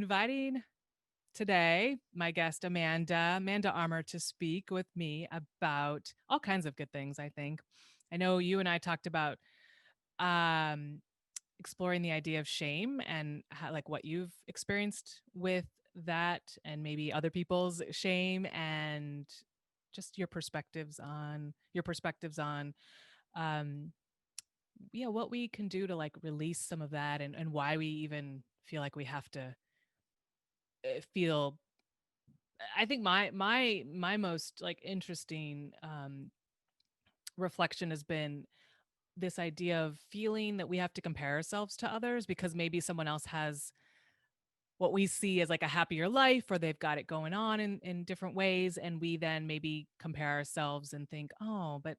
inviting today my guest Amanda Armour to speak with me about all kinds of good things, I think. I know you and I talked about um exploring the idea of shame and how, like what you've experienced with that and maybe other people's shame and just your perspectives on um what we can do to like release some of that and why we even feel like we have to feel. I think my most like interesting reflection has been this idea of feeling that we have to compare ourselves to others because maybe someone else has what we see as like a happier life or they've got it going on in different ways, and we then maybe compare ourselves and think, oh, but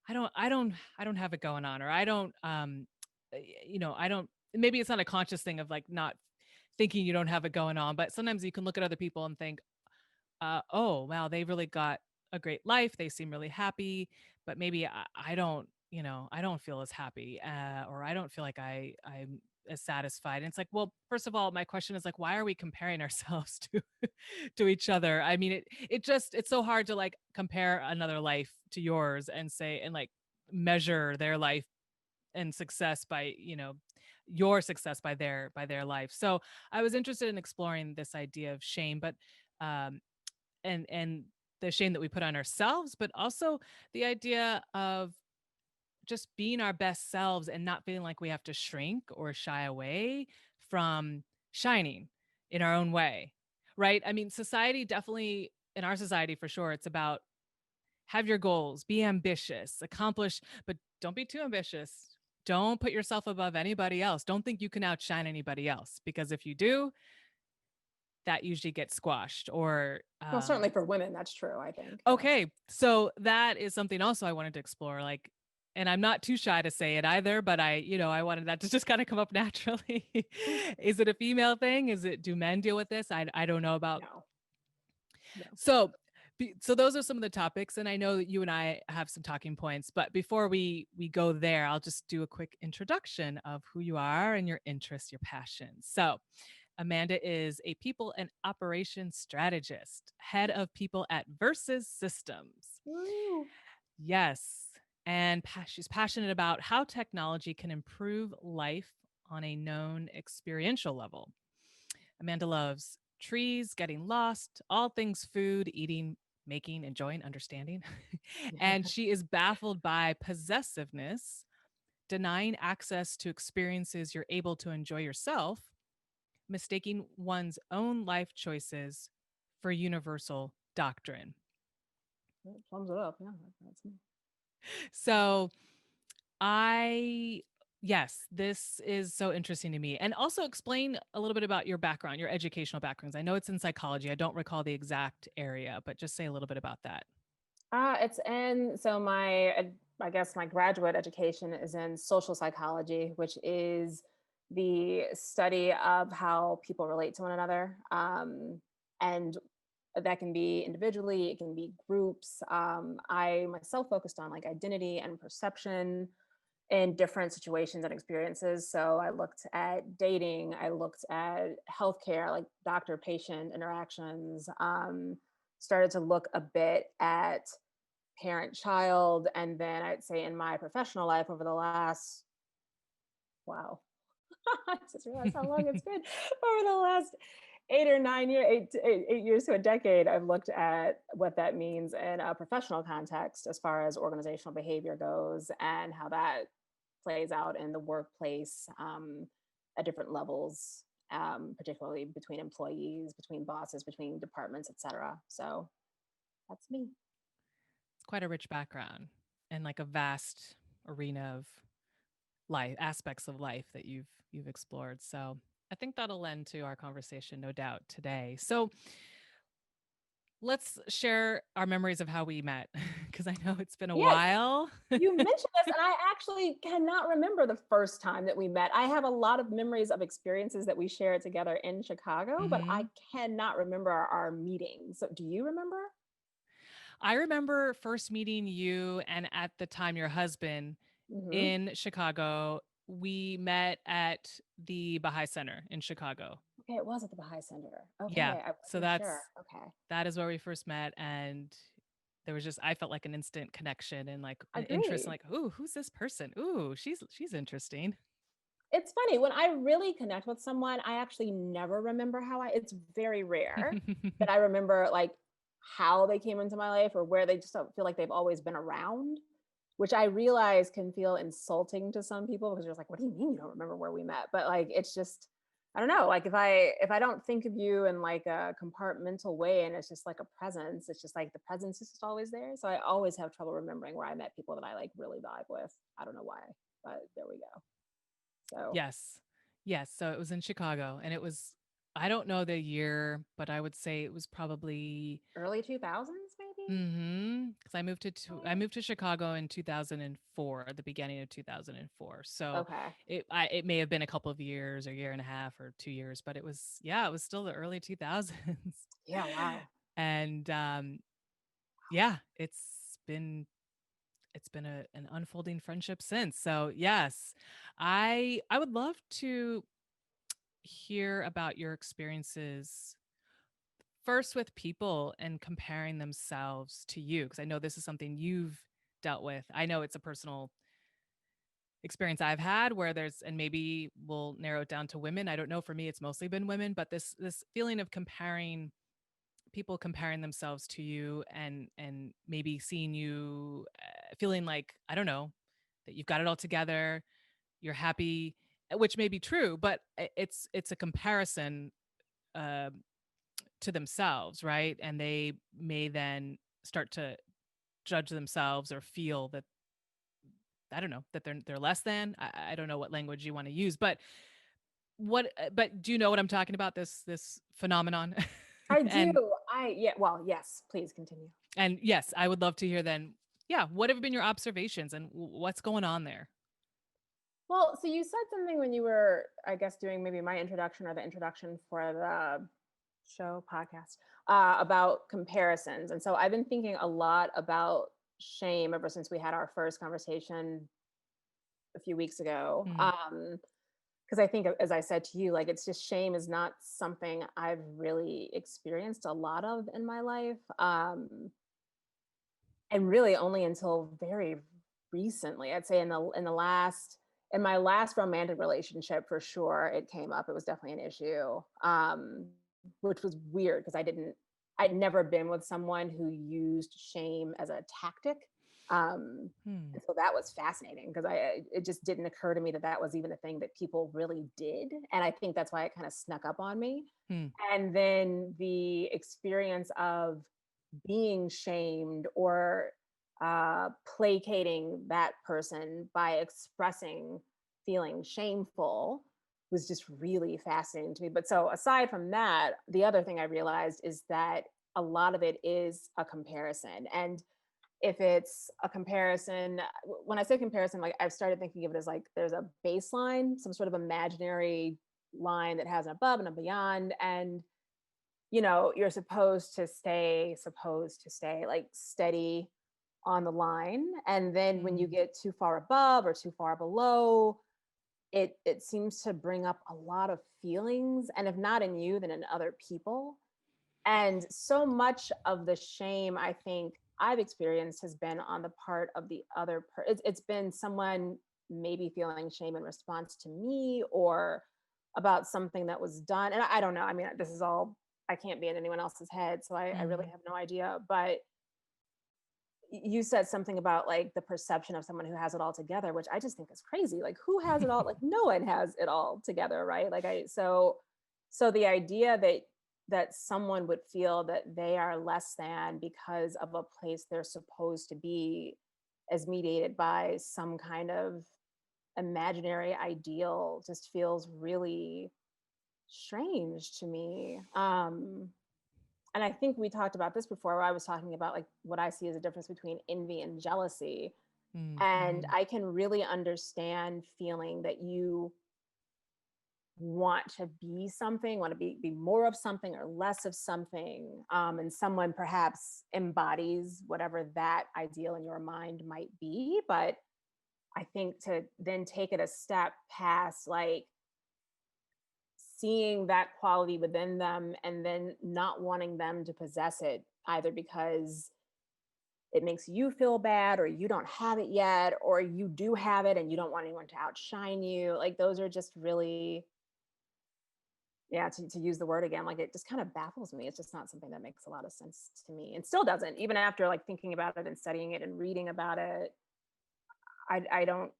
I don't have it going on, or I don't I don't. Maybe it's not a conscious thing of like not thinking you don't have it going on, but sometimes you can look at other people and think, oh, wow, they really got a great life. They seem really happy, but maybe I don't, I don't feel as happy, or I don't feel like I'm as satisfied. And it's like, well, first of all, my question is like, why are we comparing ourselves to each other? I mean, it's so hard to like compare another life to yours and say, and like measure their life and success by, your success by their life. So I was interested in exploring this idea of shame, but um and the shame that we put on ourselves, but also the idea of just being our best selves and not feeling like we have to shrink or shy away from shining in our own way. Right? I mean, society definitely, in our society for sure, it's about have your goals, be ambitious, accomplish, but don't be too ambitious. Don't put yourself above anybody else. Don't think you can outshine anybody else, because if you do, that usually gets squashed or Well, certainly for women, that's true, I think. Yeah. okay, so that is something also I wanted to explore, like, and I'm not too shy to say it either, but I wanted that to just kind of come up naturally. Mm, Is it a female thing? Do men deal with this? I don't know about. no, no. So, so those are some of the topics, and I know that you and I have some talking points. But before we go there, I'll just do a quick introduction of who you are and your interests, your passions. So, Amanda is a people and operations strategist, head of people at Versus Systems. Woo. Yes. And she's passionate about how technology can improve life on a known experiential level. Amanda loves trees, getting lost, all things food, eating, making, enjoying, understanding. And she is baffled by possessiveness, denying access to experiences you're able to enjoy yourself, mistaking one's own life choices for universal doctrine. That sums it up. Yeah, that's me. So, I yes, this is so interesting to me. And also explain a little bit about your background, your educational backgrounds. I know it's in psychology. I don't recall the exact area, but just say a little bit about that. It's in so I guess my graduate education is in social psychology, which is the study of how people relate to one another. And that can be individually, it can be groups. I myself focused on like identity and perception in different situations and experiences. So I looked at dating, I looked at healthcare, like doctor patient interactions, started to look a bit at parent child. And then I'd say in my professional life over the last, wow, I just realized how long it's been over the last 8 or 9 years, 8 years to a decade. I've looked at what that means in a professional context as far as organizational behavior goes and how that plays out in the workplace at different levels, particularly between employees, between bosses, between departments, etc. So that's me. It's quite a rich background and like a vast arena of life, aspects of life that you've explored. So, I think that'll lend to our conversation, no doubt, today. So, let's share our memories of how we met because I know it's been a Yeah, while. you mentioned this, and I actually cannot remember the first time that we met. I have a lot of memories of experiences that we shared together in Chicago, but I Mhm. cannot remember our meetings. So, do you remember? I remember first meeting you and at the time your husband Hmm. in Chicago. We met at the Baha'i Center in Chicago. Okay, it was at the Baha'i Center. Yeah. Okay, I So wasn't sure. Okay. that is where we first met, and there was just I felt like an instant connection and like an interest, Agreed. like, "Ooh, who's this person? Ooh, she's interesting." It's funny, when I really connect with someone, I actually never remember how I it's very rare that I remember, like, how they came into my life or where they just don't feel like they've always been around, which I realize can feel insulting to some people because you're just like, "What do you mean you don't remember where we met?" But, like, it's just I don't know, like, if I don't think of you in, like, a compartmental way and it's just like a presence, it's just like the presence is just always there, so I always have trouble remembering where I met people that I, like, really vibe with. I don't know why, but there we go. So Yes. Yes, so it was in Chicago, and it was I don't know the year, but I would say it was probably early 2000s, maybe? because I moved to Chicago in 2004, the beginning of 2004. So Okay. it may have been a couple of years or year and a half or 2 years, but it was yeah, it was still the early 2000s. Yeah, wow. And yeah, it's been an unfolding friendship since. So, yes, I would love to hear about your experiences first with people and comparing themselves to you because I know this is something you've dealt with. I know it's a personal experience I've had where there's and maybe we'll narrow it down to women. I don't know, for me it's mostly been women, but this feeling of comparing people comparing themselves to you and maybe seeing you feeling like I don't know that you've got it all together, you're happy, which may be true, but it's a comparison uh, to themselves, right? And they may then start to judge themselves or feel that I don't know that they're less than. I don't know what language you want to use, but but do you know what I'm talking about? This phenomenon, I do. and Yeah, well, yes, please continue. And yes, I would love to hear then, yeah, what have been your observations and what's going on there? Well, so you said something when you were, I guess, doing maybe my introduction or the introduction for the show podcast about comparisons. And so I've been thinking a lot about shame ever since we had our first conversation a few weeks ago. Mm, Because I think, as I said to you, like it's just shame is not something I've really experienced a lot of in my life. And really only until very recently, I'd say in the last in my last romantic relationship for sure it came up. It was definitely an issue. Which was weird because I'd never been with someone who used shame as a tactic. hmm, And so that was fascinating because it just didn't occur to me that that was even a thing that people really did. And I think that's why it kind of snuck up on me. hmm, And then the experience of being shamed or placating that person by expressing feeling shameful was just really fascinating to me. But so, aside from that, the other thing I realized is that a lot of it is a comparison. And if it's a comparison, when I say comparison, like I've started thinking of it as like there's a baseline, some sort of imaginary line that has an above and a beyond. And you're supposed to stay like steady on the line. And then when you hmm, get too far above or too far below, it seems to bring up a lot of feelings. And if not in you, then in other people. And so much of the shame I think I've experienced has been on the part of the other it's been someone maybe feeling shame in response to me or about something that was done. And I don't know. I mean, this is all I can't be in anyone else's head, so I really hmm. have no idea. But you said something about like the perception of someone who has it all together, which I just think is crazy. Like who has it all? Like no one has it all together, right? Like so the idea that someone would feel that they are less than because of a place they're supposed to be as mediated by some kind of imaginary ideal just feels really strange to me. And I think we talked about this before, where I was talking about like what I see as a difference between envy and jealousy. Mm, And mhm, I can really understand feeling that you want to be something, want to be more of something or less of something. And someone perhaps embodies whatever that ideal in your mind might be. But I think to then take it a step past like seeing that quality within them and then not wanting them to possess it, either because it makes you feel bad or you don't have it yet, or you do have it and you don't want anyone to outshine you. Like those are just really, yeah, to use the word again, like it just kind of baffles me. It's just not something that makes a lot of sense to me, and still doesn't, even after like thinking about it and studying it and reading about it. I don't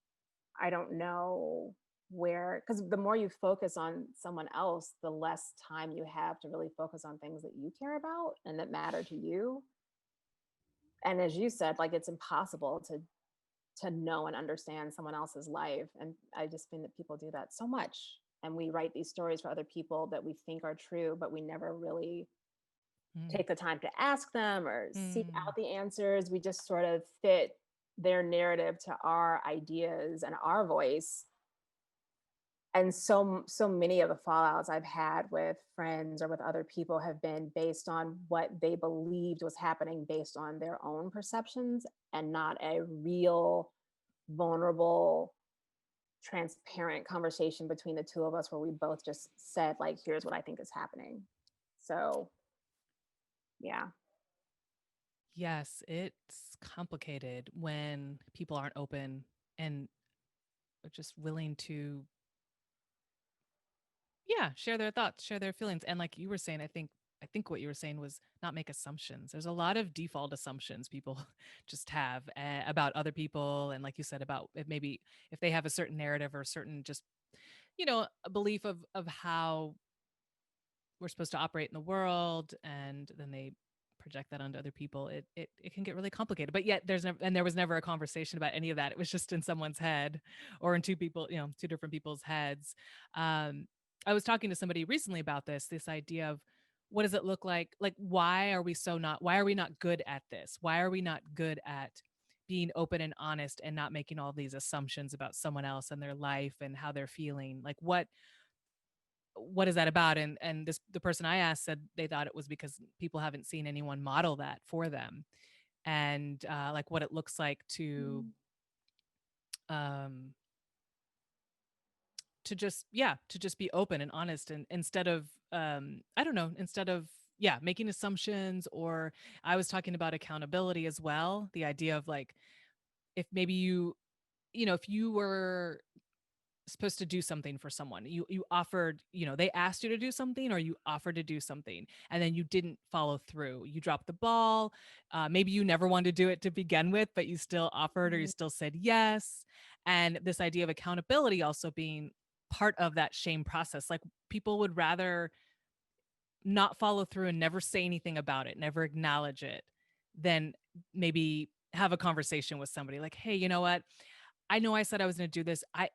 I don't know where, because the more you focus on someone else, the less time you have to really focus on things that you care about and that matter to you. And as you said, like it's impossible to know and understand someone else's life. And I just think that people do that so much. And we write these stories for other people that we think are true, but we never really Mm. take the time to ask them or seek Mm. out the answers. We just sort of fit their narrative to our ideas and our voice. And so many of the fallouts I've had with friends or with other people have been based on what they believed was happening based on their own perceptions, and not a real vulnerable, transparent conversation between the two of us where we both just said like, here's what I think is happening. So yeah. Yes, it's complicated when people aren't open and are just willing to, yeah, share their thoughts, share their feelings. And like you were saying, I think what you were saying was not make assumptions. There's a lot of default assumptions people just have about other people, and like you said, about if maybe if they have a certain narrative or a certain just, a belief of how we're supposed to operate in the world, and then they project that onto other people. It can get really complicated, but yet there was never a conversation about any of that. It was just in someone's head, or in two different people's heads. um I was talking to somebody recently about this idea of, what does it look like, why are we not good at this? Why are we not good at being open and honest and not making all these assumptions about someone else and their life and how they're feeling? Like, what is that about? And the person I asked said they thought it was because people haven't seen anyone model that for them, and like what it looks like Mm. um to just be open and honest, and instead of I don't know, instead of, yeah, making assumptions. Or I was talking about accountability as well, the idea of like, if maybe if you were supposed to do something for someone. You offered, they asked you to do something, or you offered to do something, and then you didn't follow through. You dropped the ball. Maybe you never wanted to do it to begin with, but you still offered, or you Mhm. still said yes. And this idea of accountability also being part of that shame process. Like, people would rather not follow through and never say anything about it, never acknowledge it, than maybe have a conversation with somebody like, hey, you know what? I know I said I was going to do this. I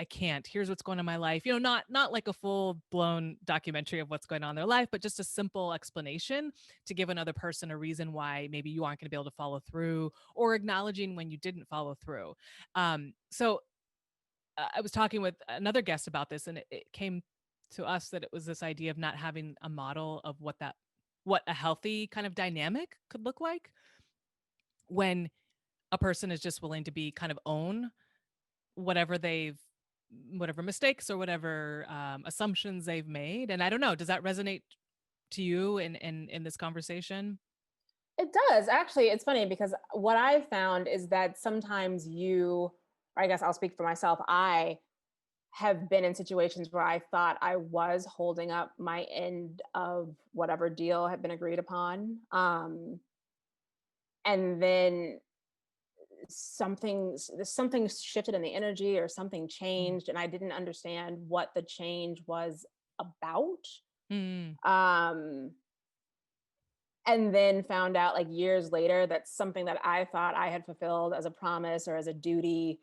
can't. Here's what's going on in my life. Not like a full blown documentary of what's going on in their life, but just a simple explanation to give another person a reason why maybe you aren't going to be able to follow through, or acknowledging when you didn't follow through. So I was talking with another guest about this, and it came to us that it was this idea of not having a model of what a healthy kind of dynamic could look like, when a person is just willing to be kind of own whatever whatever mistakes or whatever assumptions they've made. And I don't know, does that resonate to you in this conversation? It does. Actually, it's funny because what I've found is that sometimes or I guess I'll speak for myself, I have been in situations where I thought I was holding up my end of whatever deal had been agreed upon. And then something shifted in the energy, or something Mm. changed, and I didn't understand what the change was about. Mm. Um, and then found out like years later that something that I thought I had fulfilled as a promise or as a duty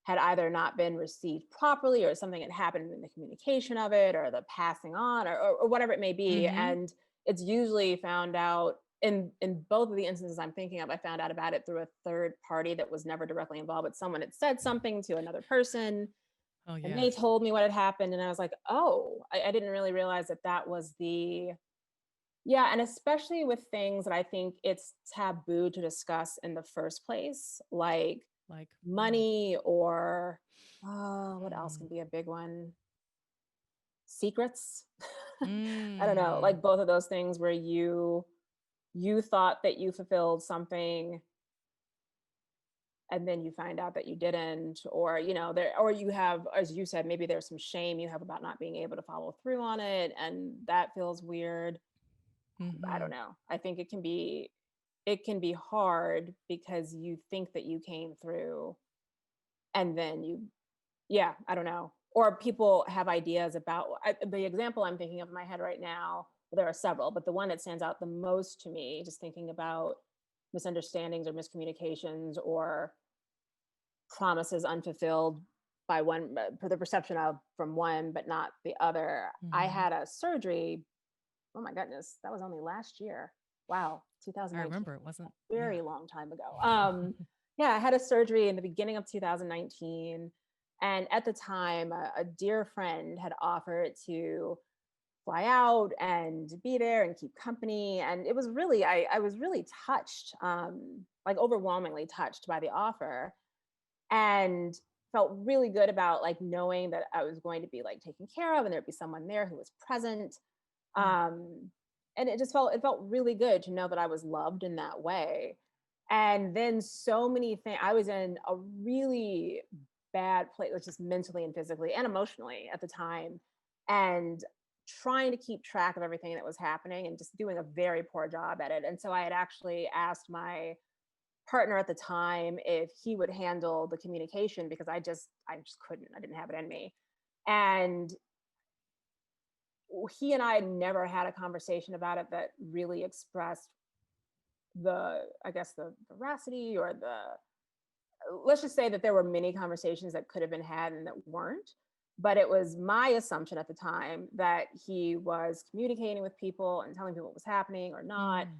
had either not been received properly, or something had happened in the communication of it, or the passing on, or whatever it may be. Mhm. And it's usually found out in both of the instances I'm thinking of. I found out about it through a third party that was never directly involved, but someone had said something to another person Oh, and they yes. told me what had happened. And I was like, oh, I didn't really realize that that was the, yeah. And especially with things that I think it's taboo to discuss in the first place, like Like, money, or oh, what else mm, can be a big one? secrets. I don't know, Mm. like both of those things where you thought that you fulfilled something and then you find out that you didn't, or there, or you have, as you said, maybe there's some shame you have about not being able to follow through on it, and that feels weird. I don't Mhm. know. I think it can be hard because you think that you came through, and then yeah, I don't know. Or people have ideas about the example I'm thinking of in my head right now. There are several, but the one that stands out the most to me, just thinking about misunderstandings or miscommunications or promises unfulfilled by one, for the perception of from one, but not the other. I Mhm. had a surgery. Oh my goodness, that was only last year. Wow, I 2019, remember it wasn't yeah. very long time ago. Yeah, I had a surgery in the beginning of 2019, and at the time, a dear friend had offered to fly out and be there and keep company, and it was really, I was really touched, like overwhelmingly touched by the offer, and felt really good about like knowing that I was going to be like taken care of and there'd be someone there who was present. Mm. um and it felt really good to know that I was loved in that way. And then so many things, I was in a really bad place, just mentally and physically and emotionally at the time, and trying to keep track of everything that was happening and just doing a very poor job at it. And so I had actually asked my partner at the time if he would handle the communication, because I just couldn't. I didn't have it in me. And he and I had never had a conversation about it that really expressed the, I guess, the veracity or the, let's just say that there were many conversations that could have been had and that weren't. But it was my assumption at the time that he was communicating with people and telling people what was happening or not. Mm.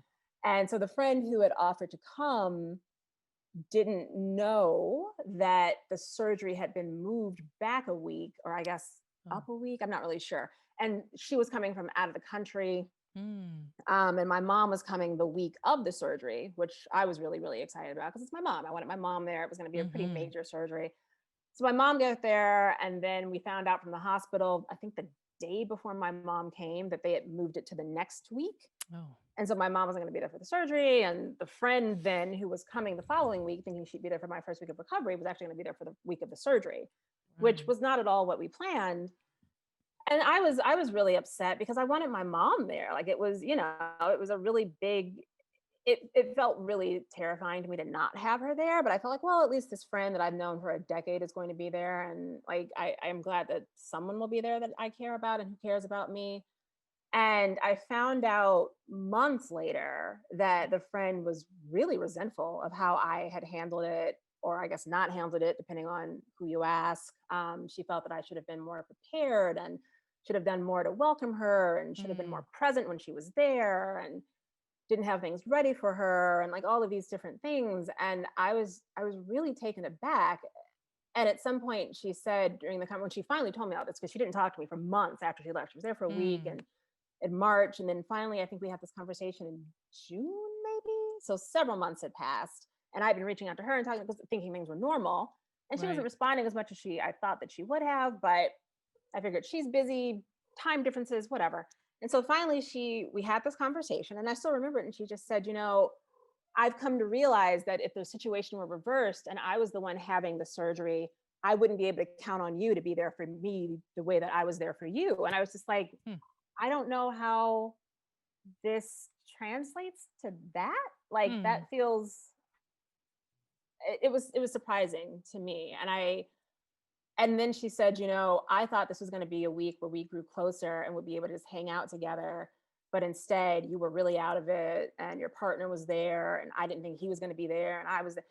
And so the friend who had offered to come didn't know that the surgery had been moved back a week, or I guess Oh. up a week. I'm not really sure. And she was coming from out of the country. Mm. And my mom was coming the week of the surgery, which I was really, really excited about because it's my mom. I wanted my mom there. It was going to be a pretty Mhm. major surgery. So my mom got there, and then we found out from the hospital, I think the day before my mom came, that they had moved it to the next week. Oh. And so my mom wasn't going to be there for the surgery. And the friend then who was coming the following week, thinking she'd be there for my first week of recovery, was actually going to be there for the week of the surgery, which Right. was not at all what we planned. And I was really upset because I wanted my mom there. Like it was, it was a really big, it felt really terrifying to me to not have her there. But I felt like, well, at least this friend that I've known for a decade is going to be there. And like I'm glad that someone will be there that I care about and who cares about me. And I found out months later that the friend was really resentful of how I had handled it, or I guess not handled it, depending on who you ask. She felt that I should have been more prepared and should have done more to welcome her and should have been Mm. more present when she was there and didn't have things ready for her and like all of these different things. And I was really taken aback. And at some point she said during the when she finally told me all this, because she didn't talk to me for months after she left. She was there for a week Mm. and in March. And then finally, I think we had this conversation in June, maybe. So several months had passed. And I'd been reaching out to her and talking, thinking things were normal. And she wasn't Right. responding as much as I thought that she would have. But I figured she's busy, time differences, whatever. And so finally, we had this conversation, and I still remember it. And she just said, I've come to realize that if the situation were reversed and I was the one having the surgery, I wouldn't be able to count on you to be there for me the way that I was there for you. And I was just like, Hmm. I don't know how this translates to that. Like Mm. that feels, it was surprising to me. And then she said, I thought this was going to be a week where we grew closer and would be able to just hang out together. But instead, you were really out of it, and your partner was there, and I didn't think he was going to be there, and I was there.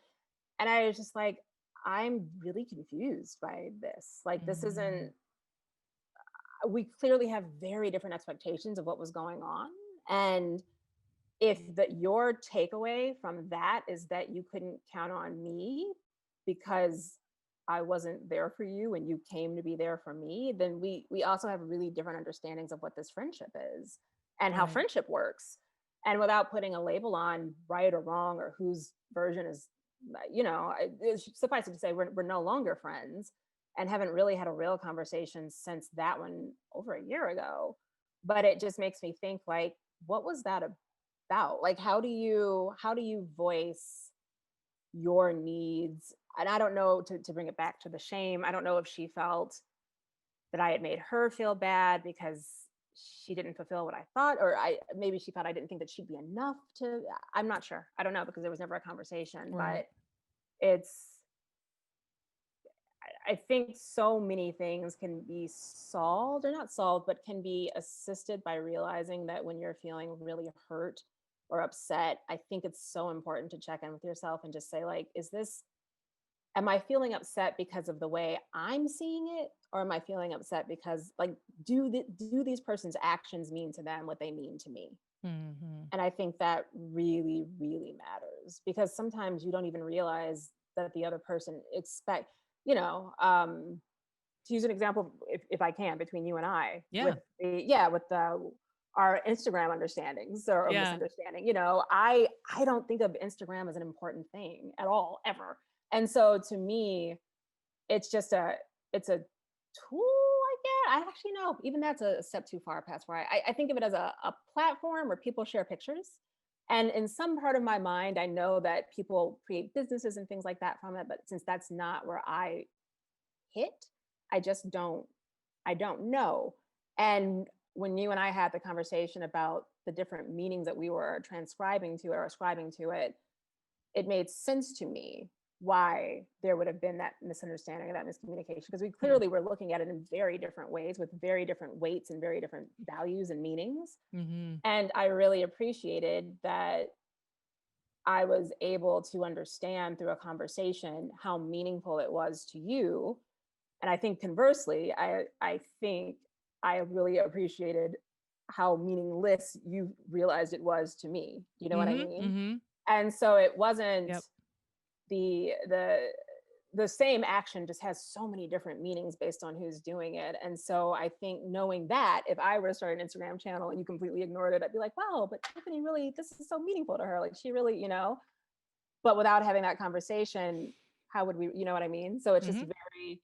And I was just like, I'm really confused by this. Like, this Mm. isn't, we clearly have very different expectations of what was going on. And if your takeaway from that is that you couldn't count on me because I wasn't there for you and you came to be there for me, then we also have really different understandings of what this friendship is and how Right. friendship works. And without putting a label on right or wrong or whose version is, suffice it to say, we're no longer friends. and haven't really had a real conversation since that one over a year ago. But it just makes me think, like, what was that about? Like, how do you voice your needs? And I don't know, to bring it back to the shame, I don't know if she felt that I had made her feel bad because she didn't fulfill what I thought, or I maybe she thought I didn't think that she'd be enough to. I'm not sure. I don't know, because there was never a conversation, Right. but it's I think so many things can be solved, or not solved, but can be assisted by realizing that when you're feeling really hurt or upset, I think it's so important to check in with yourself and just say, like, is this, am I feeling upset because of the way I'm seeing it? Or am I feeling upset because, like, do these person's actions mean to them what they mean to me? Hmm. And I think that really, really matters, because sometimes you don't even realize that the other person expect, you know, to use an example, if I can, between you and I, Yeah. with the our Instagram understandings, or Yeah. misunderstanding. I don't think of Instagram as an important thing at all, ever. And so to me, it's just it's a tool, I guess. I actually know, even that's a step too far past where I think of it as a platform where people share pictures. And in some part of my mind, I know that people create businesses and things like that from it. But since that's not where I hit, I just I don't know. And when you and I had the conversation about the different meanings that we were transcribing to or ascribing to it, it made sense to me why there would have been that misunderstanding or that miscommunication, because we Hmm. clearly were looking at it in very different ways, with very different weights and very different values and meanings. Hmm. And I really appreciated that I was able to understand through a conversation how meaningful it was to you. And I think conversely, I think I really appreciated how meaningless you realized it was to me. You know what I Hmm. mean? Hmm. And so it wasn't Yep. the same action, just has so many different meanings based on who's doing it. And so I think, knowing that, if I were to start an Instagram channel and you completely ignored it, I'd be like, wow, but Tiffany, really, this is so meaningful to her. Like, she really, but without having that conversation, how would we, you know what I mean? So it's just Hmm. very,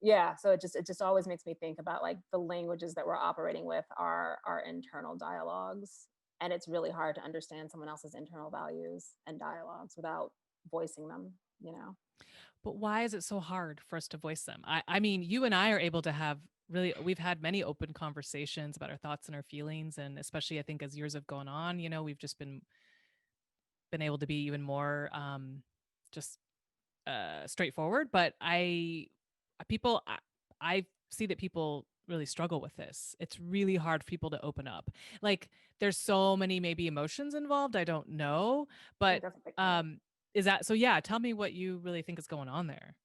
yeah. So it just always makes me think about, like, the languages that we're operating with are our internal dialogues. And it's really hard to understand someone else's internal values and dialogues without voicing them. But why is it so hard for us to voice them? I mean, you and I are able to have really, we've had many open conversations about our thoughts and our feelings. And especially, I think as years have gone on, we've just been able to be even more just straightforward. But people, I see that people really struggle with this. It's really hard for people to open up. Like, there's so many maybe emotions involved. I don't know, I think but that's a big part of it. um, is that so? Yeah, tell me what you really think is going on there.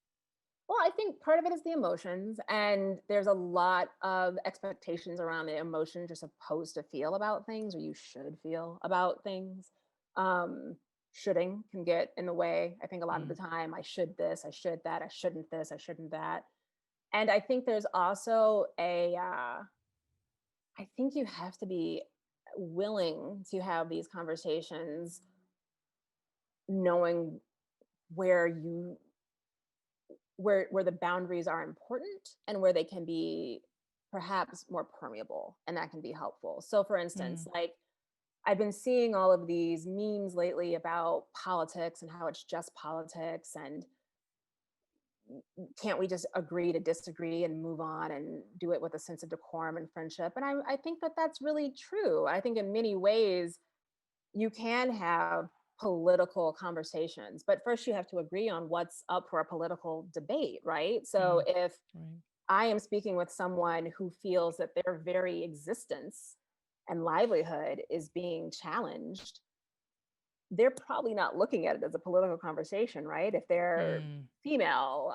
Well, I think part of it is the emotions, and there's a lot of expectations around the emotions you're supposed to feel about things, or you should feel about things. Um, Shoulding can get in the way. I think a lot of the Mm. time, I should this, I should that, I shouldn't this, I shouldn't that. And I think there's also I think you have to be willing to have these conversations, knowing where you where the boundaries are important, and where they can be perhaps more permeable, and that can be helpful. So for instance, Mm. like, I've been seeing all of these memes lately about politics and how it's just politics, and can't we just agree to disagree and move on and do it with a sense of decorum and friendship? And I think that that's really true. I think in many ways you can have political conversations, but first you have to agree on what's up for a political debate, right? So Mm. if Right. I am speaking with someone who feels that their very existence and livelihood is being challenged, they're probably not looking at it as a political conversation, right? If they're Mm. female,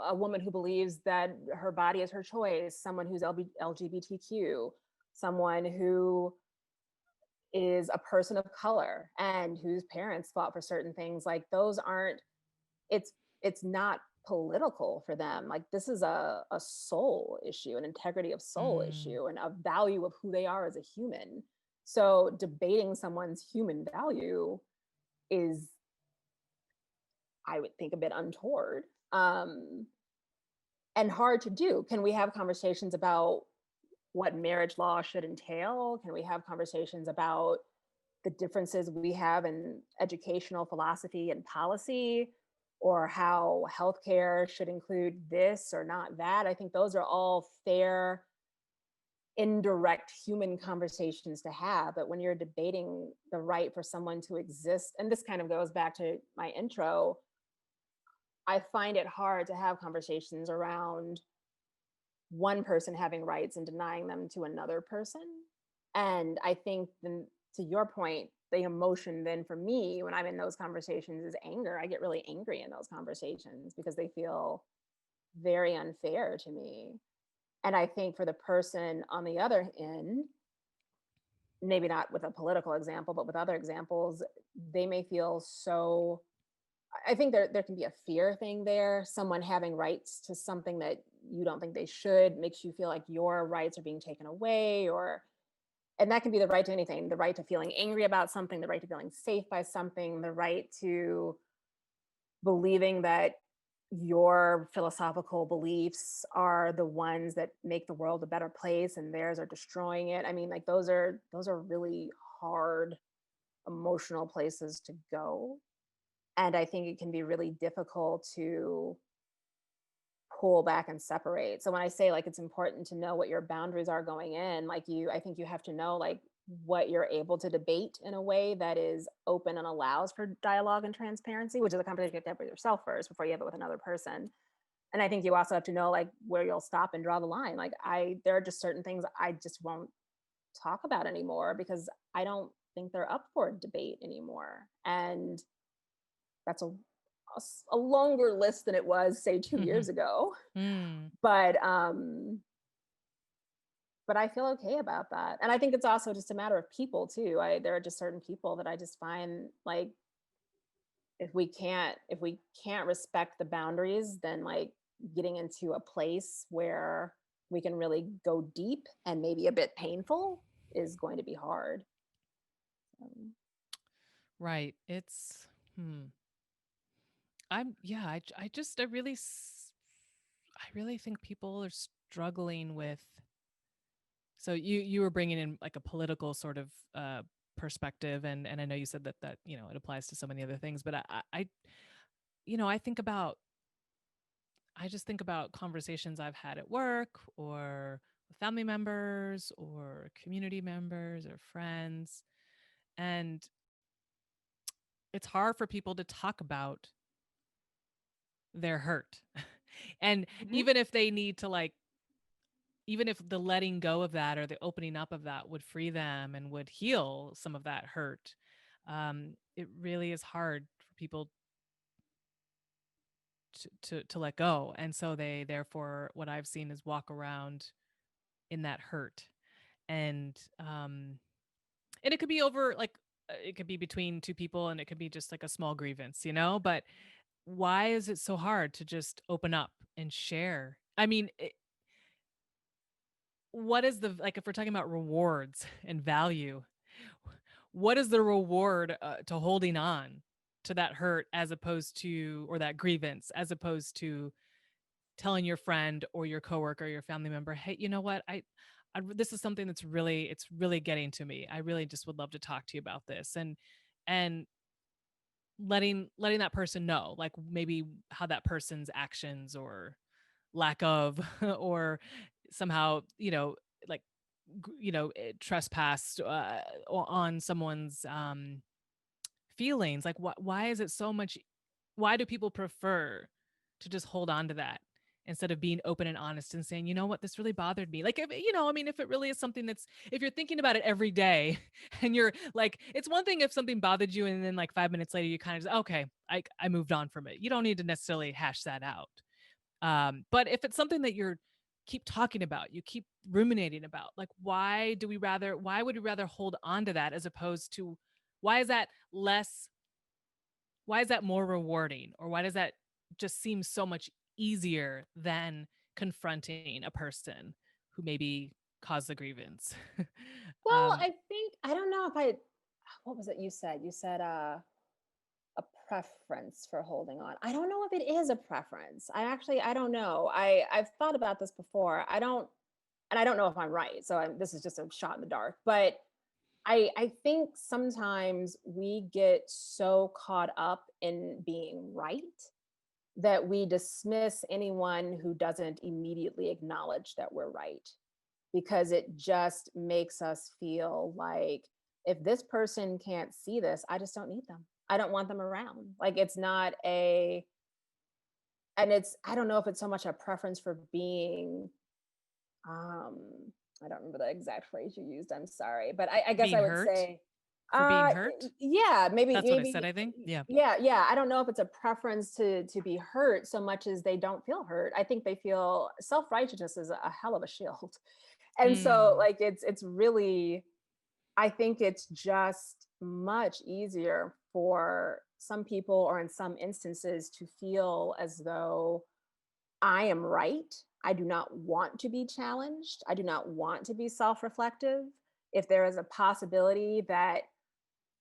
a woman who believes that her body is her choice, someone who's LGBTQ, someone who is a person of color and whose parents fought for certain things, like, those aren't, it's it's not political for them. Like, this is a soul issue, an integrity of soul Mm. issue, and a value of who they are as a human. So debating someone's human value is, I would think, a bit untoward. and hard to do. Can we have conversations about what marriage law should entail? Can we have conversations about the differences we have in educational philosophy and policy, or how healthcare should include this or not that? I think those are all fair, indirect human conversations to have. But when you're debating the right for someone to exist, and this kind of goes back to my intro, I find it hard to have conversations around one person having rights and denying them to another person. And I think then, to your point, the emotion then for me when I'm in those conversations is anger. I get really angry in those conversations because they feel very unfair to me. And I think for the person on the other end, maybe not with a political example, but with other examples, they may feel so, I think there can be a fear thing there. Someone having rights to something that you don't think they should makes you feel like your rights are being taken away, or and that can be the right to anything, the right to feeling angry about something, the right to feeling safe by something, the right to believing that your philosophical beliefs are the ones that make the world a better place and theirs are destroying it. I mean, like those are really hard emotional places to go. And I think it can be really difficult to pull back and separate. So when I say like it's important to know what your boundaries are going in, like I think you have to know like what you're able to debate in a way that is open and allows for dialogue and transparency, which is a conversation you have to have with yourself first before you have it with another person. And I think you also have to know like where you'll stop and draw the line. Like there are just certain things I just won't talk about anymore because I don't think they're up for debate anymore. And that's a longer list than it was, say, 2 years Mhm. ago. Mm. But, but I feel okay about that, and I think it's also just a matter of people too. I There are just certain people that I just find, like, if we can't respect the boundaries, then, like, getting into a place where we can really go deep and maybe a bit painful is going to be hard. Um, Right. It's hmm. I'm yeah, I just I really think people are struggling with. So you were bringing in like a political sort of perspective, and I know you said that it applies to so many other things, but I think about, I just think about conversations I've had at work or with family members or community members or friends, and it's hard for people to talk about their hurt. And mhm. even if they need to, like, even if the letting go of that or the opening up of that would free them and would heal some of that hurt, it really is hard for people to let go. And so they therefore, what I've seen is walk around in that hurt. And and it could be over, like, it could be between two people, and it could be just like a small grievance, but why is it so hard to just open up and share? I mean, what is the, like, if we're talking about rewards and value, what is the reward to holding on to that hurt, as opposed to, or that grievance, as opposed to telling your friend or your coworker or your family member, hey, you know what, this is something that's really, it's really getting to me, I really just would love to talk to you about this. And letting that person know, like, maybe how that person's actions or lack of or somehow, like, trespassed on someone's feelings. Like, why is it so much, why do people prefer to just hold on to that instead of being open and honest and saying, you know what, this really bothered me? Like, if, I mean, if it really is something that's, if you're thinking about it every day and you're like, it's one thing if something bothered you and then like 5 minutes later you kind of just, okay, I moved on from it. You don't need to necessarily hash that out. But if it's something that you're keep talking about, you keep ruminating about, like, why would we rather hold on to that as opposed to, why is that less, why is that more rewarding? Or why does that just seem so much easier than confronting a person who maybe caused the grievance? Well, um, I think I don't know if I what was it you said? You said, a preference for holding on. I don't know if it is a preference. I don't know. I've thought about this before. And I don't know if I'm right. So this is just a shot in the dark. But I think sometimes we get so caught up in being right that we dismiss anyone who doesn't immediately acknowledge that we're right, because it just makes us feel like, if this person can't see this, I just don't need them. I don't want them around. Like, it's not a, and it's, I don't know if it's so much a preference for being, um, I don't remember the exact phrase you used. I'm sorry, but I guess Being I would hurt say, for being hurt. yeah, That's what I said, I think. Yeah. yeah, yeah. I don't know if it's a preference to be hurt so much as they don't feel hurt. I think they feel self righteousness is a hell of a shield, and so Mm, like it's really, I think it's just much easier for some people, or in some instances, to feel as though I am right. I do not want to be challenged. I do not want to be self reflective. If there is a possibility that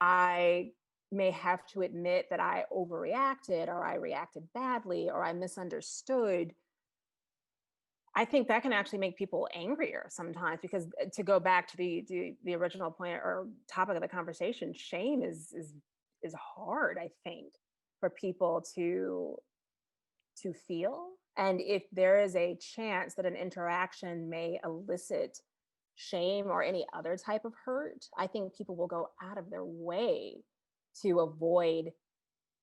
I may have to admit that I overreacted, or I reacted badly, or I misunderstood, I think that can actually make people angrier sometimes, because to go back to the original point or topic of the conversation, shame is hard, I think, for people to feel. And if there is a chance that an interaction may elicit shame or any other type of hurt, I think people will go out of their way to avoid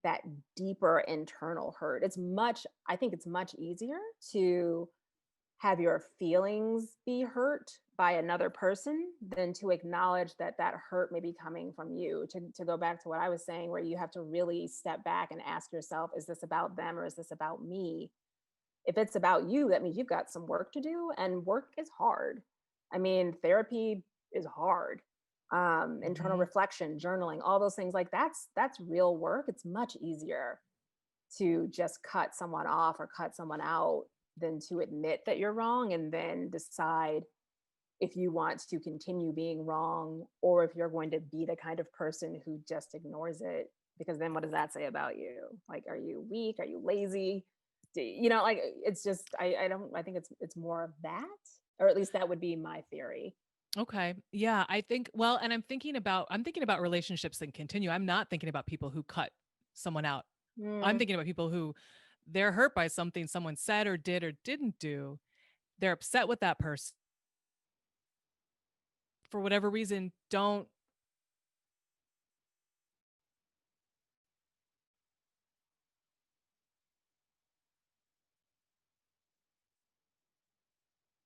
that deeper internal hurt. I think it's much easier to have your feelings be hurt by another person than to acknowledge that that hurt may be coming from you. To go back to what I was saying, where you have to really step back and ask yourself, is this about them or is this about me? If it's about you, that means you've got some work to do, and work is hard. I mean, therapy is hard. Internal mhm. reflection, journaling, all those things, like that's real work. It's much easier to just cut someone off or cut someone out than to admit that you're wrong and then decide if you want to continue being wrong, or if you're going to be the kind of person who just ignores it. Because then what does that say about you? Like, are you weak? Are you lazy? Like, it's just, I don't, I think it's more of that, or at least that would be my theory. Okay. Yeah, I think well, and I'm thinking about relationships that continue. I'm not thinking about people who cut someone out. I'm Mm, thinking about people who they're hurt by something someone said or did or didn't do. They're upset with that person for whatever reason, don't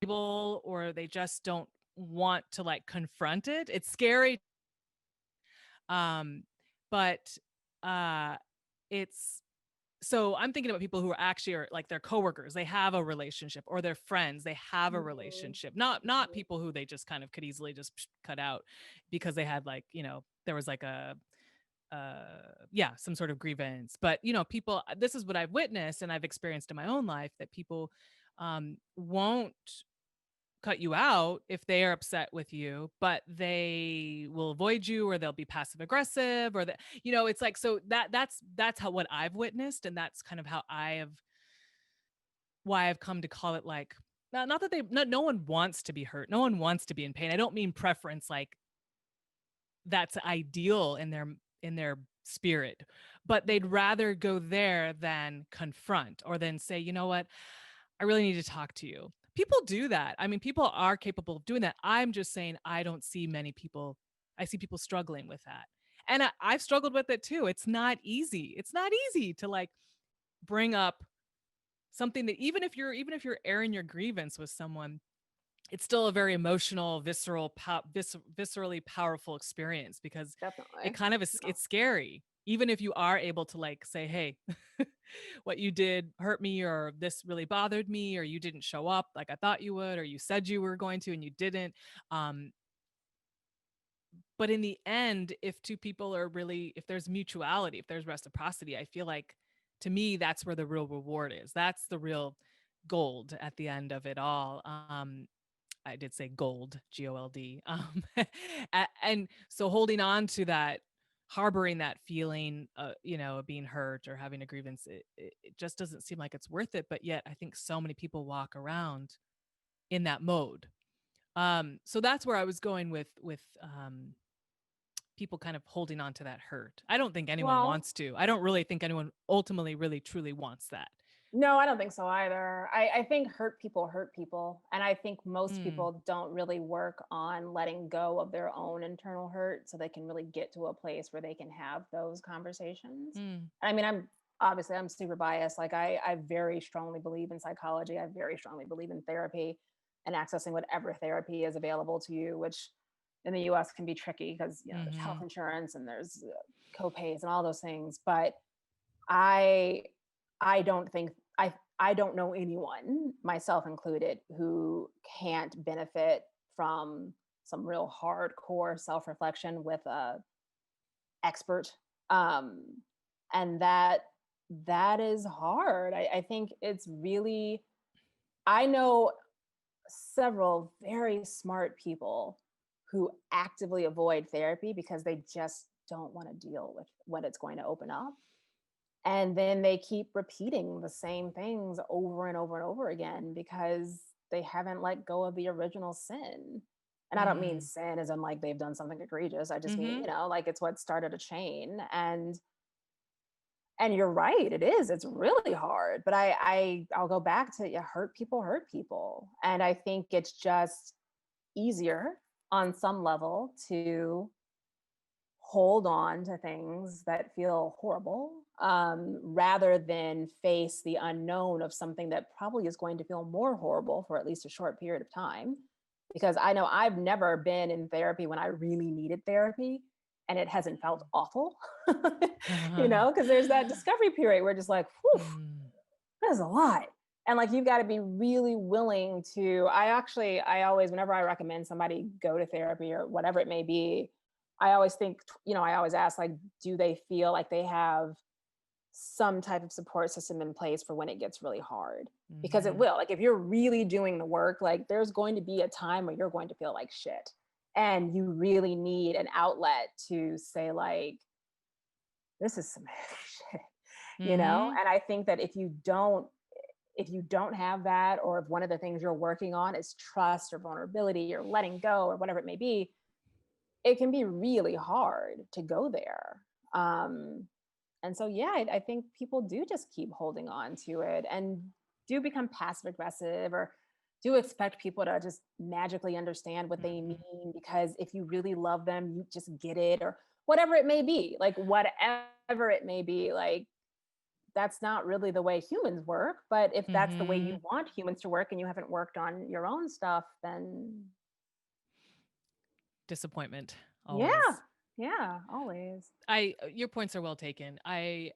able or they just don't want to like confront it. It's scary. Um, but uh it's so I'm thinking about people who are actually are like their coworkers, they have a relationship or their friends, they have a mhm, relationship. Not mhm. people who they just kind of could easily just cut out because they had like, there was like a yeah, some sort of grievance. But, people this is what I've witnessed and I've experienced in my own life that people won't cut you out if they are upset with you, but they will avoid you or they'll be passive aggressive or that it's like so that's how what I've witnessed and that's kind of how I have why I've come to call it like not that no one wants to be hurt. No one wants to be in pain. I don't mean preference like that's ideal in their spirit, but they'd rather go there than confront or then say, "You know what? I really need to talk to you." People do that. I mean, people are capable of doing that. I'm just saying I don't see many people I see people struggling with that. And I've struggled with it too. It's not easy. It's not easy to like bring up something that even if you're airing your grievance with someone, it's still a very emotional, viscerally powerful experience because it Definitely. kind of is No. it's scary. Even if you are able to like say, "Hey, what you did hurt me or this really bothered me or you didn't show up like I thought you would or you said you were going to and you didn't." Um but in the end, if two people are really if there's mutuality, if there's reciprocity, I feel like to me that's where the real reward is. That's the real gold at the end of it all. I did say gold, GOLD. And so holding on to that harboring that feeling, of being hurt or having a grievance, it just doesn't seem like it's worth it. But yet, I think so many people walk around in that mode. So that's where I was going with people kind of holding on to that hurt. I don't think anyone Well, wants to. I don't really think anyone ultimately really truly wants that. no, I don't think so either. I think hurt people. And I think most Mm, people don't really work on letting go of their own internal hurt so they can really get to a place where they can have those conversations. mm, I mean, I'm super biased. Like I very strongly believe in psychology. I very strongly believe in therapy and accessing whatever therapy is available to you, which in the US can be tricky because, there's health mhm, insurance and there's copays and all those things. But I I don't think I don't know anyone, myself included, who can't benefit from some real hardcore self-reflection with a expert. And that is hard. I think it's really I know several very smart people who actively avoid therapy because they just don't want to deal with what it's going to open up. And then they keep repeating the same things over and over and over again because they haven't let go of the original sin. And I don't mean mm, sin as in like they've done something egregious. I just mean, mhm, like it's what started a chain. And you're right, it is. It's really hard. But I'll go back to, yeah, hurt people. And I think it's just easier on some level to hold on to things that feel horrible, rather than face the unknown of something that probably is going to feel more horrible for at least a short period of time. Because I know I've never been in therapy when I really needed therapy and it hasn't felt awful, because there's that discovery period where just like, whew, mm, that's a lot. And like you've got to be really willing to I always whenever I recommend somebody go to therapy or whatever it may be, I always think, I always ask like, do they feel like they have some type of support system in place for when it gets really hard? Because it mhm, will. Like if you're really doing the work, like there's going to be a time where you're going to feel like shit. And you really need an outlet to say like, this is some heavy shit, mhm, And I think that if you don't have that, or if one of the things you're working on is trust or vulnerability or letting go or whatever it may be, it can be really hard to go there. And so, yeah, I think people do just keep holding on to it and do become passive aggressive, or do expect people to just magically understand what they mhm. mean because if you really love them, you just get it, or whatever it may be. Like, whatever it may be, like, that's not really the way humans work. But if that's the way you Mhm. want humans to work and you haven't worked on your own stuff, then Disappointment yeah, always. yeah, always. Your points are well taken. I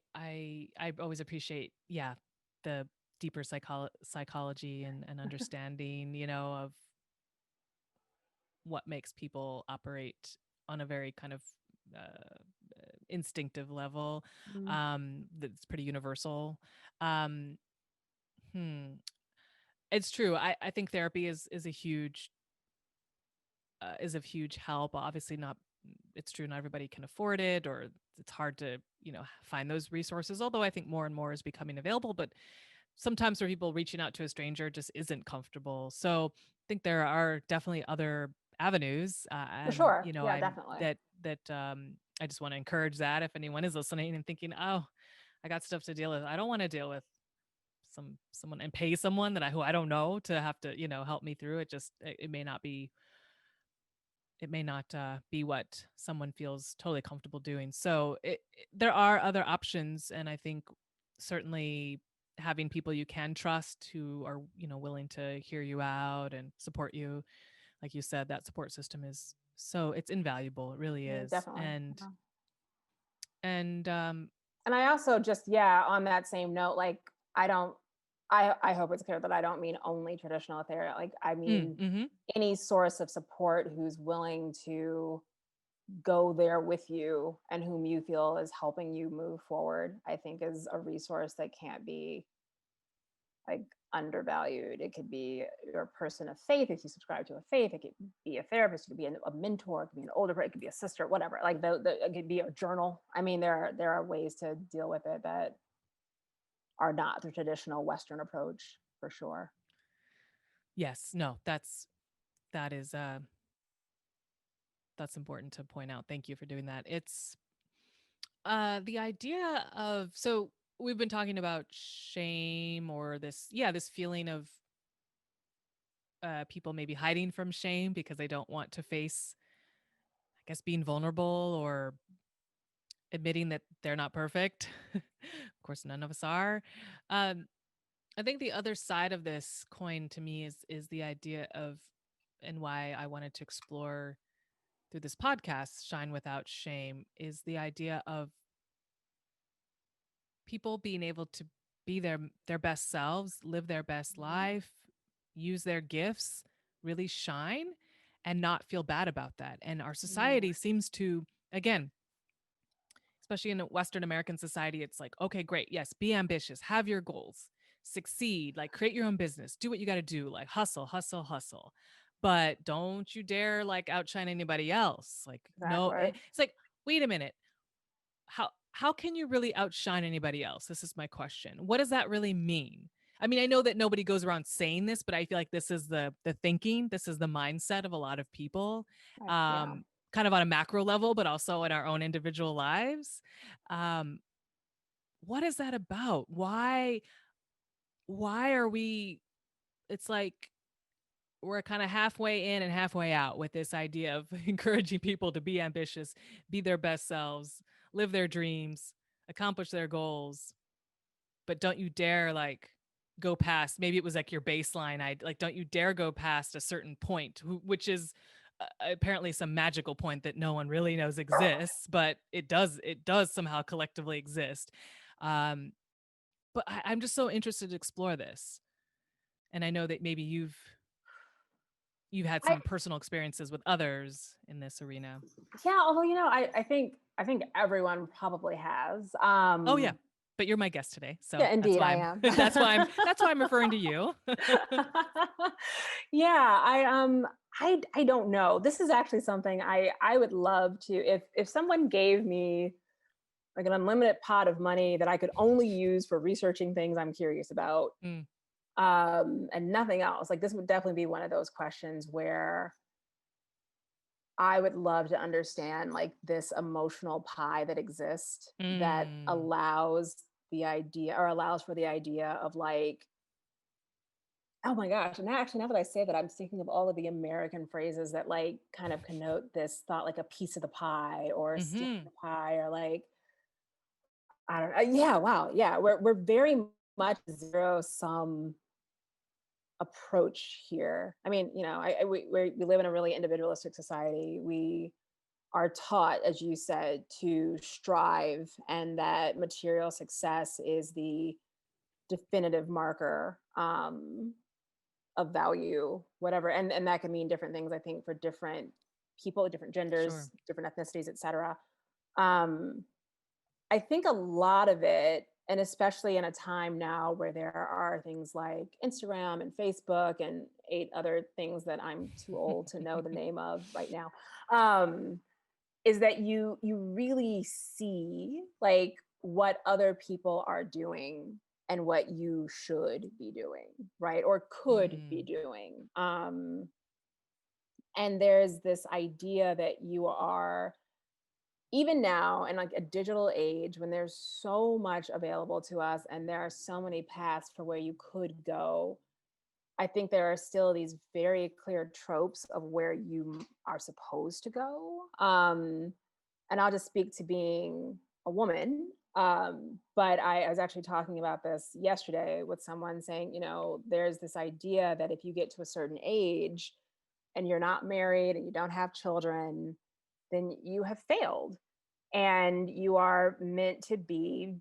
always appreciate, yeah, the deeper psychology and understanding, of what makes people operate on a very kind of uh, instinctive level, Mhm. that's pretty universal. Um, hmm. It's true. I think therapy is a huge is of huge help. Obviously, not it's true, not everybody can afford it, or it's hard to find those resources. Although I think more and more is becoming available, but sometimes for people, reaching out to a stranger just isn't comfortable. So I think there are definitely other avenues, For and sure. Yeah, definitely. I just want to encourage that if anyone is listening and thinking, oh, I got stuff to deal with, I don't want to deal with someone and pay someone who I don't know to have to help me through it. Just it may not be what someone feels totally comfortable doing. So there are other options, and I think certainly having people you can trust who are willing to hear you out and support you, like you said, that support system is it's invaluable. It really Yeah, is, definitely. and Yeah. and And I also just, yeah, on that same note, like I don't I hope it's clear that I don't mean only traditional therapy. Like I mean mm-hmm, any source of support who's willing to go there with you and whom you feel is helping you move forward, I think is a resource that can't be like undervalued. It could be you're a person of faith if you subscribe to a faith. It could be a therapist. It could be a mentor. It could be an older. It could be a sister. Whatever. Like it could be a journal. I mean, there are ways to deal with it that are not the traditional Western approach for sure. Yes, no, that is that's important to point out. Thank you for doing that. It's the idea of, so we've been talking about shame, or this feeling of people maybe hiding from shame because they don't want to face, I guess, being vulnerable or admitting that they're not perfect. Of course, none of us are. Um, I think the other side of this coin to me is the idea of, and why I wanted to explore through this podcast, Shine Without Shame, is the idea of people being able to be their best selves, live their best Mhm. life, use their gifts, really shine, and not feel bad about that. And our Yeah. society seems to, again, especially in a Western American society, it's like, okay, great. Yes, be ambitious, have your goals, succeed, like create your own business, do what you got to do, like hustle, hustle, hustle. But don't you dare like outshine anybody else. Like, no, Exactly. it's like, wait a minute. How can you really outshine anybody else? This is my question. What does that really mean? I mean, I know that nobody goes around saying this, but I feel like this is the thinking, this is the mindset of a lot of people. Yeah. Kind of on a macro level, but also in our own individual lives. Um, what is that about? Why are we, it's like we're kind of halfway in and halfway out with this idea of encouraging people to be ambitious, be their best selves, live their dreams, accomplish their goals, but don't you dare like go past, maybe it was like your baseline, I like, don't you dare go past a certain point, which is apparently some magical point that no one really knows exists, but it does somehow collectively exist. um but I'm just so interested to explore this, and I know that maybe you've had I some personal experiences with others in this arena. Yeah, although I think everyone probably has. Oh yeah, but you're my guest today, so Yeah, that's indeed why I I'm am. that's why I'm referring to you. Yeah, I don't know. This is actually something I would love to, if someone gave me like an unlimited pot of money that I could only use for researching things I'm curious about, Mm, and nothing else. Like this would definitely be one of those questions where I would love to understand like this emotional pie that exists that mm, allows for the idea of like, oh my gosh. And actually, now that I say that, I'm thinking of all of the American phrases that like kind of connote this thought, like a piece of the pie or a steal mhm. the pie or like, I don't know. Yeah, wow. Yeah. We're very much zero sum approach here. I mean, we live in a really individualistic society. We are taught, as you said, to strive, and that material success is the definitive marker of value, whatever. And that can mean different things, I think, for different people, different Sure. genders, different ethnicities, etc. Um, I think a lot of it, and especially in a time now where there are things like Instagram and Facebook and eight other things that I'm too old to know the name of right now, um, is that you really see like what other people are doing and what you should be doing, right? Or could be Mm, doing. And there's this idea that you are, even now in like a digital age when there's so much available to us and there are so many paths for where you could go, I think there are still these very clear tropes of where you are supposed to go. And I'll just speak to being a woman. But I was actually talking about this yesterday with someone saying, there's this idea that if you get to a certain age and you're not married and you don't have children, then you have failed and you are meant to be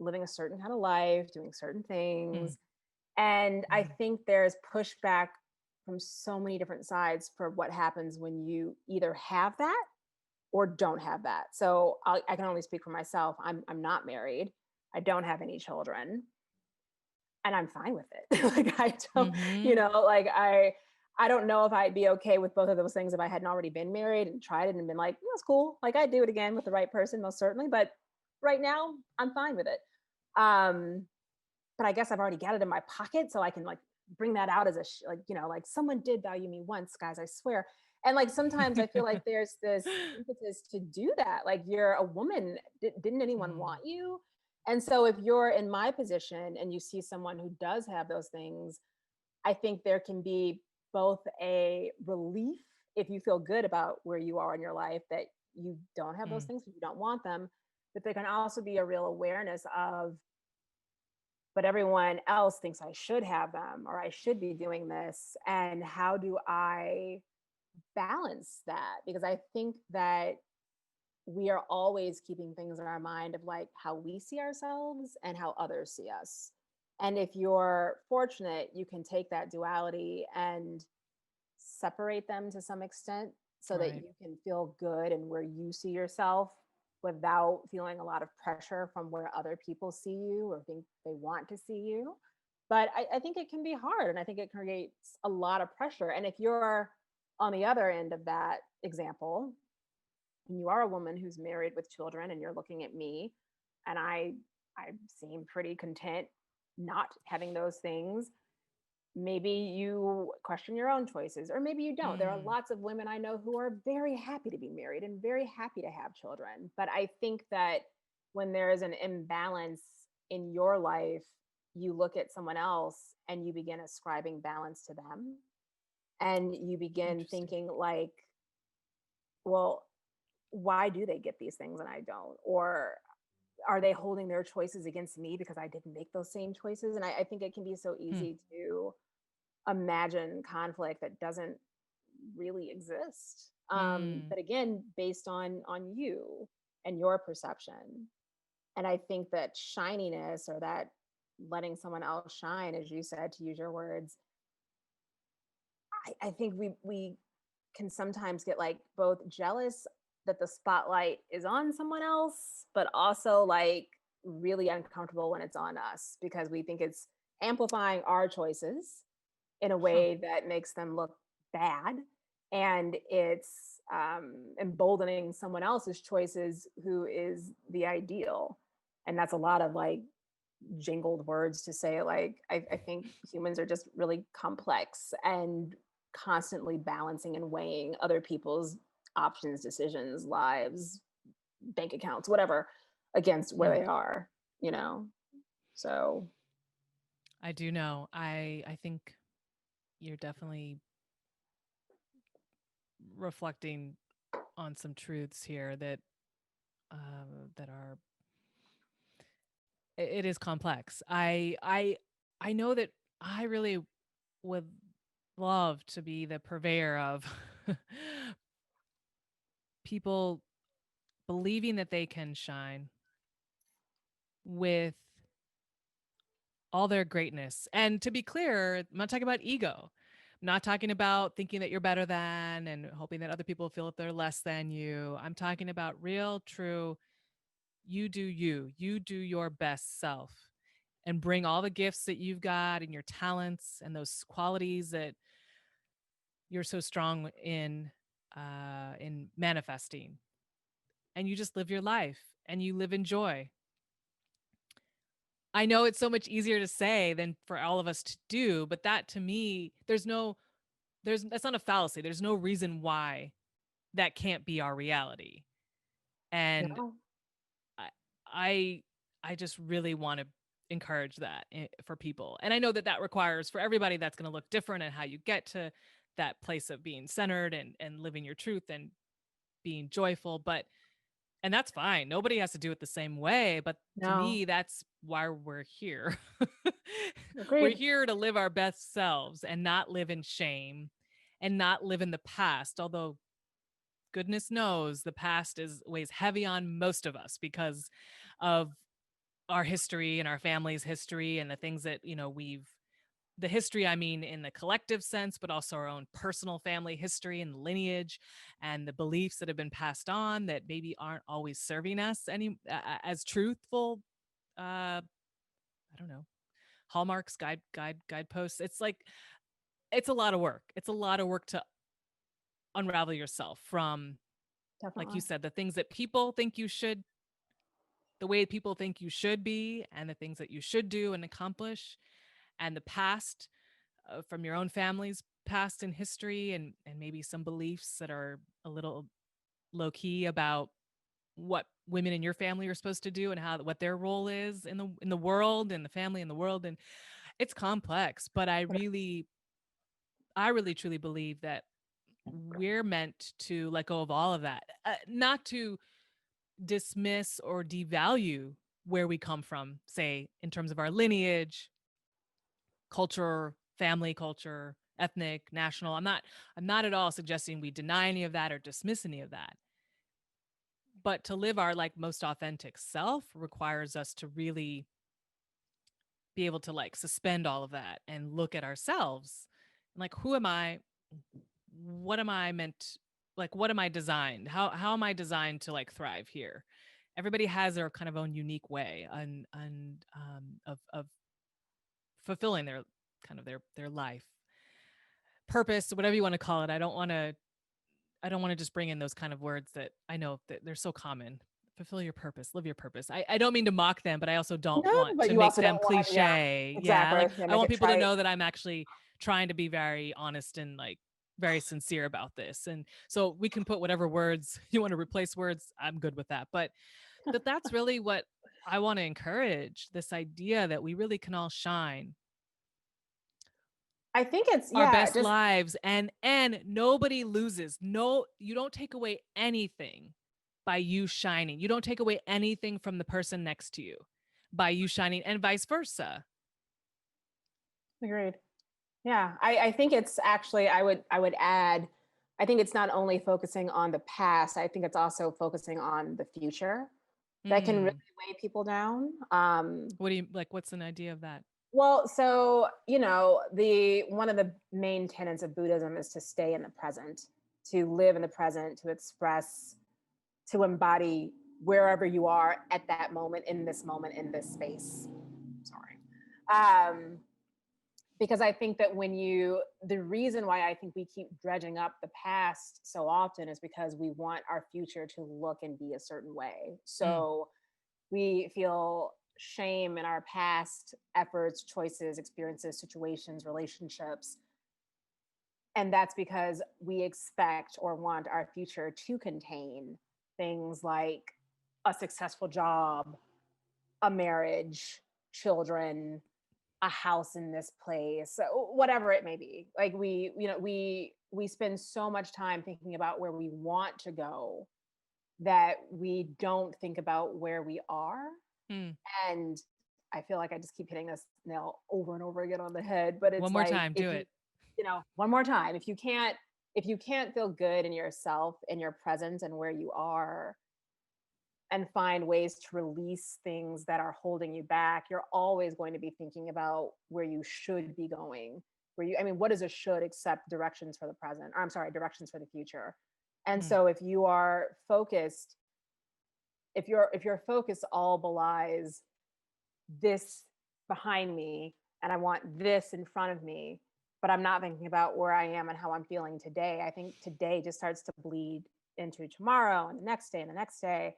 living a certain kind of life, doing certain mm, things. And I mm. think there's pushback from so many different sides for what happens when you either have that or don't have that. So I can only speak for myself. I'm not married. I don't have any children. and I'm fine with it. Like I don't, Mhm. like I don't know if I'd be okay with both of those things if I hadn't already been married and tried it and been like, it's cool. Like I'd do it again with the right person, most certainly. But right now, I'm fine with it. Um, but I guess I've already got it in my pocket, so I can like bring that out as a like like someone did value me once, guys. I swear. And like sometimes I feel like there's this impetus to do that. Like you're a woman, didn't anyone Mm, want you? And so if you're in my position and you see someone who does have those things, I think there can be both a relief if you feel good about where you are in your life that you don't have those mm, things, you don't want them, but there can also be a real awareness of, but everyone else thinks I should have them or I should be doing this. And how do I balance that? Because I think that we are always keeping things in our mind of like how we see ourselves and how others see us. And if you're fortunate, you can take that duality and separate them to some extent so that right. you can feel good and where you see yourself without feeling a lot of pressure from where other people see you or think they want to see you. But I think it can be hard and I think it creates a lot of pressure. And if you're on the other end of that example, and you are a woman who's married with children and you're looking at me and I seem pretty content not having those things, maybe you question your own choices or maybe you don't. There are Mm, lots of women I know who are very happy to be married and very happy to have children, but I think that when there is an imbalance in your life, you look at someone else and you begin ascribing balance to them and you begin interesting. thinking like, well, why do they get these things and I don't? Or are they holding their choices against me because I didn't make those same choices? And I think it can be so Hmm. easy to imagine conflict that doesn't really exist. Mm, But again, based on you and your perception. And I think that shininess or that letting someone else shine, as you said, to use your words, I think we can sometimes get like both jealous that the spotlight is on someone else, but also like really uncomfortable when it's on us because we think it's amplifying our choices in a huh. way that makes them look bad. And it's emboldening someone else's choices who is the ideal. And that's a lot of like jingled words to say like I think humans are just really complex and constantly balancing and weighing other people's options, decisions, lives, bank accounts, whatever, against where Mm. they are, you know. So I do know. I think you're definitely reflecting on some truths here that that are it is complex. I know that I really would love to be the purveyor of people believing that they can shine with all their greatness. And to be clear, I'm not talking about ego. I'm not talking about thinking that you're better than and hoping that other people feel that they're less than you. I'm talking about real, true, you do you. You do your best self and bring all the gifts that you've got and your talents and those qualities that you're so strong in manifesting. And you just live your life and you live in joy. I know it's so much easier to say than for all of us to do, but that to me, there's that's not a fallacy. There's no reason why that can't be our reality. And no, I I I just really want to encourage that for people. And I know that that requires for everybody that's going to look different and how you get to that place of being centered and living your truth and being joyful, but and that's fine. Nobody has to do it the same way, but to no, me that's why we're here. We're agreed. here to live our best selves and not live in shame and not live in the past, although goodness knows the past is weighs heavy on most of us because of our history and our family's history and the things that, we've the history, I mean, in the collective sense, but also our own personal family history and lineage and the beliefs that have been passed on that maybe aren't always serving us any as truthful. I don't know. hallmarks, guideposts. It's like it's a lot of work. It's a lot of work to unravel yourself from, like you Definitely. said, the things that people think you should, the way people think you should be, and the things that you should do and accomplish, and the past, from your own family's past and history, and maybe some beliefs that are a little low key about what women in your family are supposed to do and how what their role is in the world and the family in the world. And it's complex, but I really truly believe that we're meant to let go of all of that, not to dismiss or devalue where we come from, say in terms of our lineage, culture, family culture, ethnic, national. I'm not at all suggesting we deny any of that or dismiss any of that. But to live our like most authentic self requires us to really be able to like suspend all of that and look at ourselves. Like, who am I? What am I meant, like what am I designed? How am I designed to like thrive here? Everybody has their kind of own unique way of fulfilling their kind of their life purpose, whatever you want to call it. I don't want to just bring in those kind of words that I know that they're so common. Fulfill your purpose, live your purpose. I don't mean to mock them, but I also don't No, want but to you make also them don't want, yeah, cliche. Yeah, exactly. like Yeah, I make want it people to trite. know that I'm actually trying to be very honest and like very sincere about this. And so we can put whatever words you want to replace words. I'm good with that. But that's really what I want to encourage, this idea that we really can all shine I think it's, our yeah, best just lives, and nobody loses. No, you don't take away anything by you shining. You don't take away anything from the person next to you by you shining, and vice versa. agreed. Yeah, I think it's actually, I would add, I think it's not only focusing on the past, I think it's also focusing on the future that can really Mm. weigh people down. What do you like? What's an idea of that? Well, so, the one of the main tenets of Buddhism is to stay in the present, to live in the present, to express, to embody wherever you are at that moment, in this space. Sorry. Um, because I think that the reason why I think we keep dredging up the past so often is because we want our future to look and be a certain way. Mm. So we feel shame in our past efforts, choices, experiences, situations, relationships. And that's because we expect or want our future to contain things like a successful job, a marriage, children, a house in this place, whatever it may be. Like we spend so much time thinking about where we want to go that we don't think about where we are. Mm. And I feel like I just keep hitting this nail over and over again on the head, but One it's more like, time, if do it. one more time, if you can't feel good in yourself, in your presence and where you are, and find ways to release things that are holding you back, you're always going to be thinking about where you should be going. I mean, what is a should except directions for the present? Or I'm sorry, directions for the future. And Mm. so if you are focused, if your focus all belies this behind me and I want this in front of me, but I'm not thinking about where I am and how I'm feeling today, I think today just starts to bleed into tomorrow and the next day and the next day.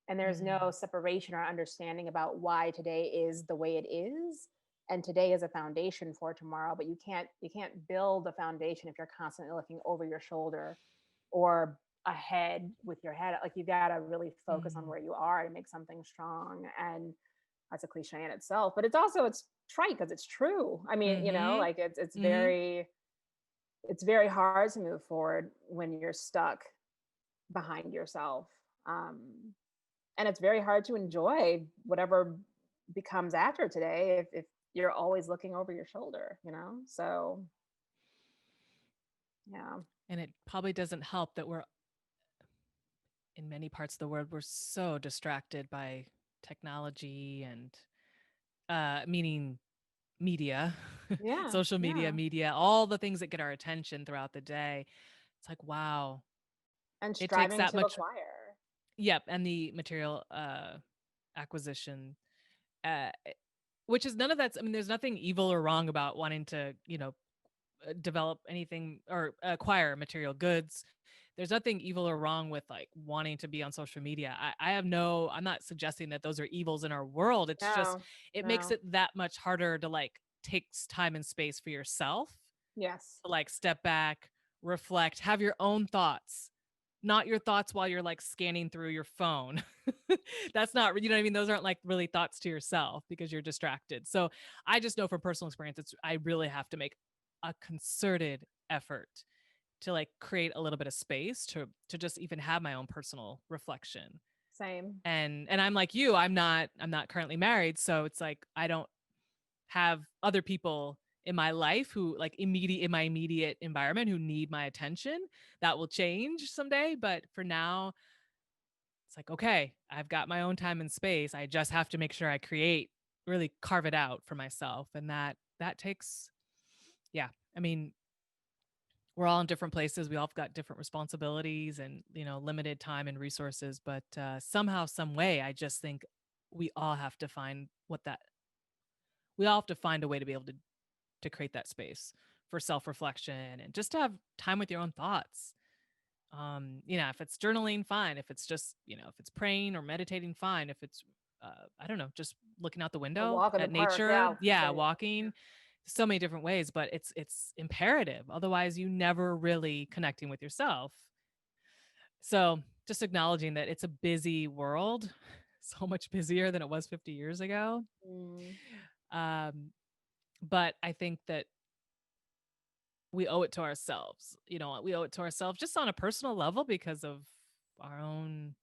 And there's no Mm. separation or understanding about why today is the way it is. And today is a foundation for tomorrow, but you can't build a foundation if you're constantly looking over your shoulder or ahead with your head. Like, you got to really focus on Mm. where you are and make something strong. And that's a cliche in itself, but it's trite because it's true. I mean, Mhm. like Mhm. it's very hard to move forward when you're stuck behind yourself. Um, and it's very hard to enjoy whatever becomes after today if you're always looking over your shoulder. So yeah. And it probably doesn't help that we're in many parts of the world, we're so distracted by technology and meaning media, Yeah. social media, Yeah. media, all the things that get our attention throughout the day. It's like, wow, And it takes striving that to much. acquire. Yep. And the material acquisition. which is none of that's, I mean, there's nothing evil or wrong about wanting to, develop anything or acquire material goods. There's nothing evil or wrong with like wanting to be on social media. I have no, I'm not suggesting that those are evils in our world. It's just, No, it makes no. it that much harder to like take time and space for yourself Yes. to like step back, reflect, have your own thoughts, not your thoughts while you're like scanning through your phone. That's not, you know what I mean? Those aren't like really thoughts to yourself because you're distracted. So I just know from personal experience, I really have to make a concerted effort to like create a little bit of space to just even have my own personal reflection. Same. And I'm like you, I'm not currently married, so it's like I don't have other people in my life who like immediate in my immediate environment who need my attention. That will change someday, but for now it's like, okay, I've got my own time and space. I just have to make sure I create, really carve it out for myself. And that takes, yeah. I mean, we're all in different places. We all have got different responsibilities and, limited time and resources. But somehow, some way, I just think we all have to find we all have to find a way to be able to create that space for self-reflection and just to have time with your own thoughts. If it's journaling, fine. If it's just, if it's praying or meditating, fine. If it's, I don't know, just looking out the A window walk in the at park. nature, Yeah. yeah, walking, so many different ways, but it's imperative. Otherwise, you never really connecting with yourself. So just acknowledging that it's a busy world, so much busier than it was 50 years ago. Mm, Um, but I think that we owe it to ourselves. We owe it to ourselves just on a personal level because of our own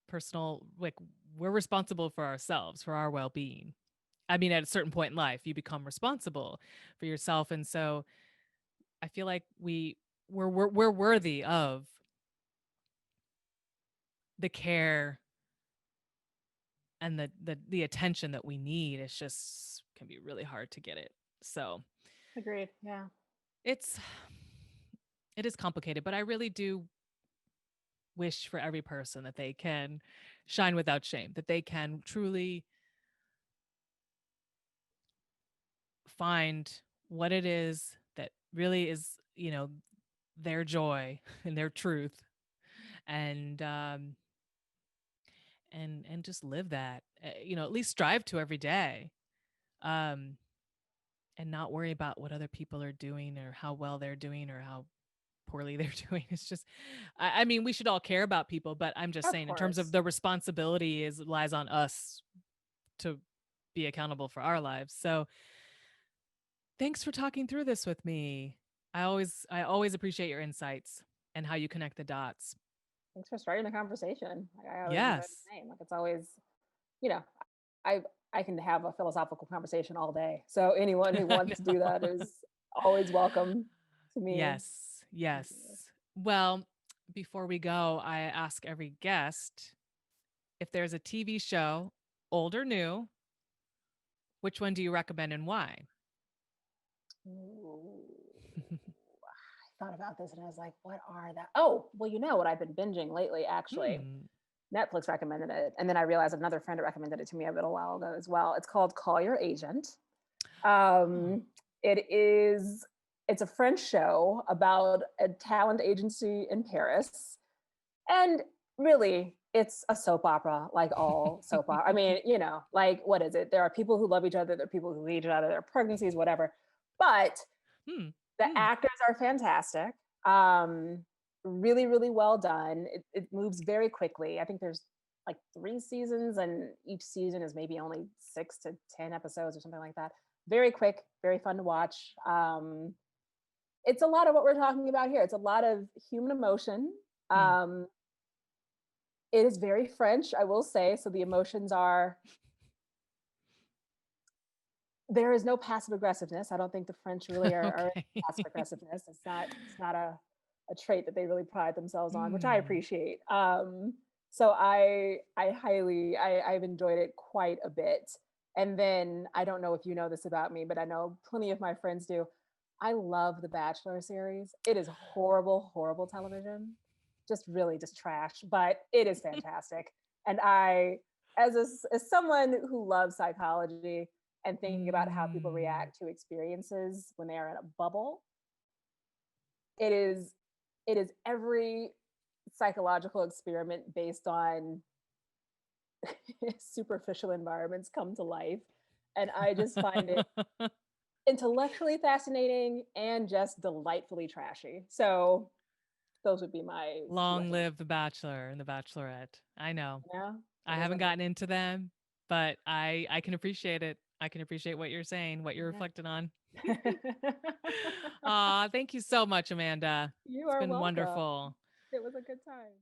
personal, like, we're responsible for ourselves, for our well-being. I mean, at a certain point in life, you become responsible for yourself, and so I feel like we're worthy of the care and the attention that we need. It's just can be really hard to get it. So agreed. Yeah. it's it is complicated, but I really do wish for every person that they can shine without shame, that they can truly find what it is that really is, their joy and their truth, and and just live that, at least strive to every day, um and not worry about what other people are doing or how well they're doing or how poorly they're doing. It's just, I mean, we should all care about people, but I'm just Of saying in terms of course. the responsibility is lies on us to be accountable for our lives. So thanks for talking through this with me. I always appreciate your insights and how you connect the dots. Thanks for starting the conversation. Like, I always enjoy Yes. the same. Like, it's always, you know, I I can have a philosophical conversation all day. So anyone who I wants to do that know. is always welcome to me. Yes. Yes. Well, before we go, I ask every guest if there's a TV show, old or new, which one do you recommend and why? Ooh, I thought about this and I was like, what are that? Oh, well, you know what I've been binging lately, actually. Hmm. Netflix recommended it. And then I realized another friend recommended it to me a little while ago as well. It's called Call Your Agent. Oh. Um, it is it's a French show about a talent agency in Paris. And really, it's a soap opera like all soap opera. I mean, like what is it? There are people who love each other, there are people who hate each other, there are pregnancies, whatever. But Hmm. the Hmm. actors are fantastic. Um, Really, really well done. It moves very quickly. I think there's like 3 seasons, and each season is maybe only 6 to 10 episodes or something like that. Very quick, very fun to watch. It's a lot of what we're talking about here. It's a lot of human emotion. Hmm. Um, it is very French, I will say. So the emotions are there is no passive aggressiveness. I don't think the French really are Okay. passive aggressiveness. It's not a trait that they really pride themselves on, which I Hmm. appreciate. So I've enjoyed it quite a bit. And then I don't know if you know this about me, but I know plenty of my friends do. I love the Bachelor series. It is horrible, horrible television. Just really just trash, but it is fantastic. And I as someone who loves psychology and thinking about how people Mm. react to experiences when they are in a bubble, it is it is every psychological experiment based on superficial environments come to life. And I just find it intellectually fascinating and just delightfully trashy. So those would be my two Long recommendations. live The Bachelor and The Bachelorette. I know. Yeah, I it is haven't what gotten into them, but I can appreciate it. I can appreciate what you're saying, what you're it reflecting on. is. Aw, thank you so much, Amanda. You It's are been welcome. wonderful. It was a good time.